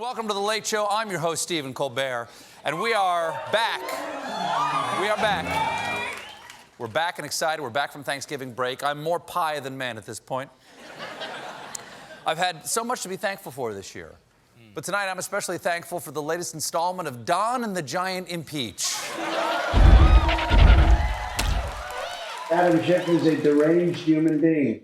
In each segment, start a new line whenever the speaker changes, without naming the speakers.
welcome to The Late Show. I'm your host, Stephen Colbert, and we are back. We are back. We're back and excited. We're back from Thanksgiving break. I'm more pie than man at this point. I've had so much to be thankful for this year. But tonight, I'm especially thankful for the latest installment of Don and the Giant Impeach.
Adam Schiff is a deranged human being.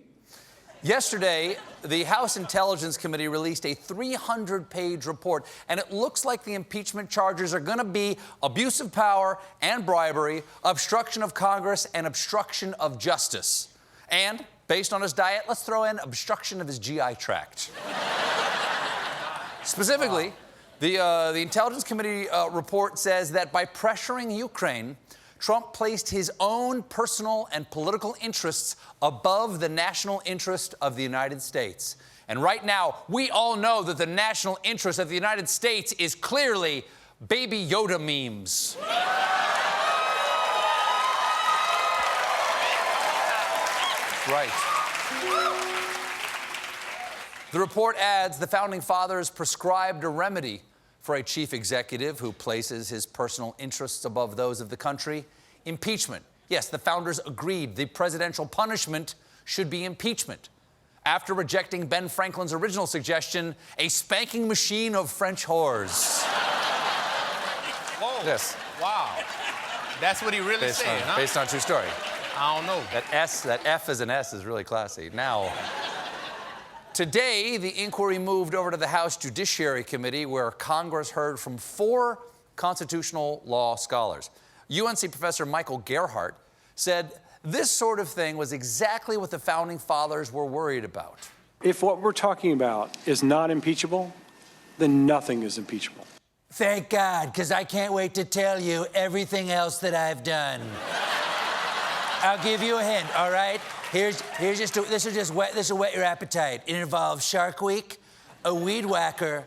Yesterday, the House Intelligence Committee released a 300-page report, and it looks like the impeachment charges are going to be abuse of power and bribery, obstruction of Congress, and obstruction of justice. And, based on his diet, let's throw in obstruction of his GI tract. Specifically, the Intelligence Committee report says that by pressuring Ukraine, Trump placed his own personal and political interests above the national interest of the United States. And right now, we all know that the national interest of the United States is clearly Baby Yoda memes. Right. The report adds the Founding Fathers prescribed a remedy for a chief executive who places his personal interests above those of the country: impeachment. Yes, the founders agreed the presidential punishment should be impeachment. After rejecting Ben Franklin's original suggestion, a spanking machine of French whores.
Whoa.
Yes.
Wow. That's what he really said, huh?
Based on true story.
I don't know.
That F as an S is really classy. Now, today, the inquiry moved over to the House Judiciary Committee, where Congress heard from 4 constitutional law scholars. UNC professor Michael Gerhardt said this sort of thing was exactly what the Founding Fathers were worried about.
If what we're talking about is not impeachable, then nothing is impeachable.
Thank God, because I can't wait to tell you everything else that I've done. I'll give you a hint, all right? This will whet your appetite. It involves Shark Week, a weed whacker,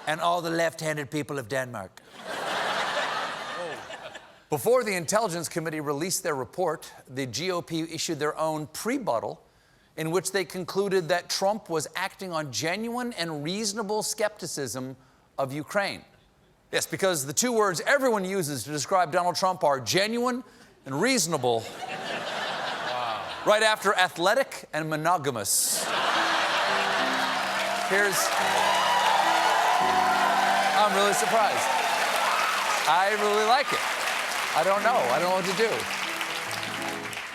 and all the left-handed people of Denmark.
Before the Intelligence Committee released their report, the GOP issued their own PreBottle, in which they concluded that Trump was acting on genuine and reasonable skepticism of Ukraine. Yes, because the 2 words everyone uses to describe Donald Trump are genuine and reasonable. Wow. Right after athletic and monogamous. I'm really surprised. I really like it. I don't know what to do.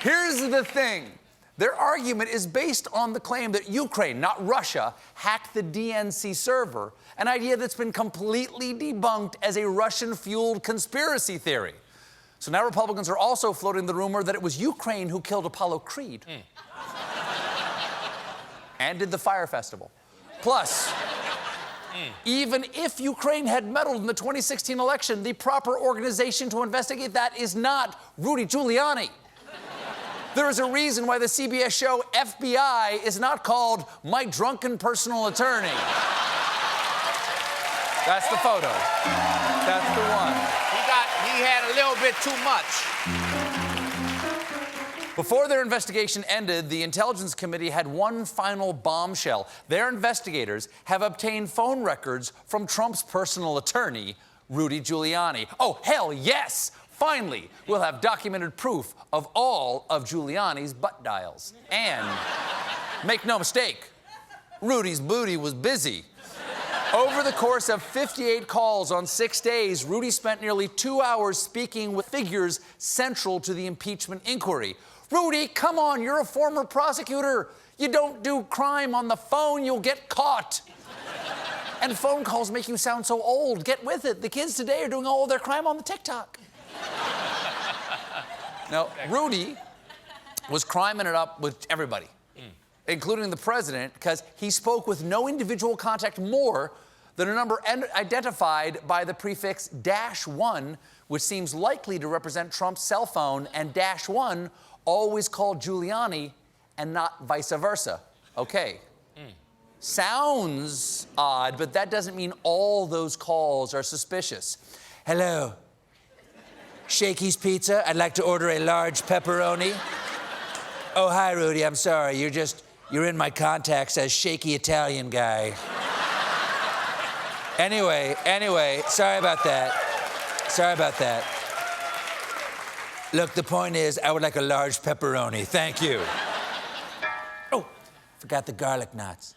Here's the thing. Their argument is based on the claim that Ukraine, not Russia, hacked the DNC server, an idea that's been completely debunked as a Russian-fueled conspiracy theory. So now Republicans are also floating the rumor that it was Ukraine who killed Apollo Creed. And did the Fire Festival. Plus, even if Ukraine had meddled in the 2016 election, the proper organization to investigate that is not Rudy Giuliani. There is a reason why the CBS show FBI is not called My Drunken Personal Attorney. That's the photo. That's the one.
He had a little bit too much.
Before their investigation ended, the Intelligence Committee had one final bombshell. Their investigators have obtained phone records from Trump's personal attorney, Rudy Giuliani. Oh, hell yes! Finally, we'll have documented proof of all of Giuliani's butt dials. And, make no mistake, Rudy's booty was busy. Over the course of 58 calls on 6 days, Rudy spent nearly 2 hours speaking with figures central to the impeachment inquiry. Rudy, come on, you're a former prosecutor. You don't do crime on the phone, you'll get caught. And phone calls make you sound so old. Get with it. The kids today are doing all their crime on the TikTok. Now, Rudy was criming it up with everybody, including the president, because he spoke with no individual contact more than a number identified by the prefix -1, which seems likely to represent Trump's cell phone, and -1 always called Giuliani and not vice versa. Okay. Sounds odd, but that doesn't mean all those calls are suspicious.
Hello. Shakey's Pizza. I'd like to order a large pepperoni. Oh, hi, Rudy. I'm sorry. You're in my contacts as shaky Italian guy. Anyway, sorry about that. Sorry about that. Look, the point is, I would like a large pepperoni. Thank you. Oh, forgot the garlic knots.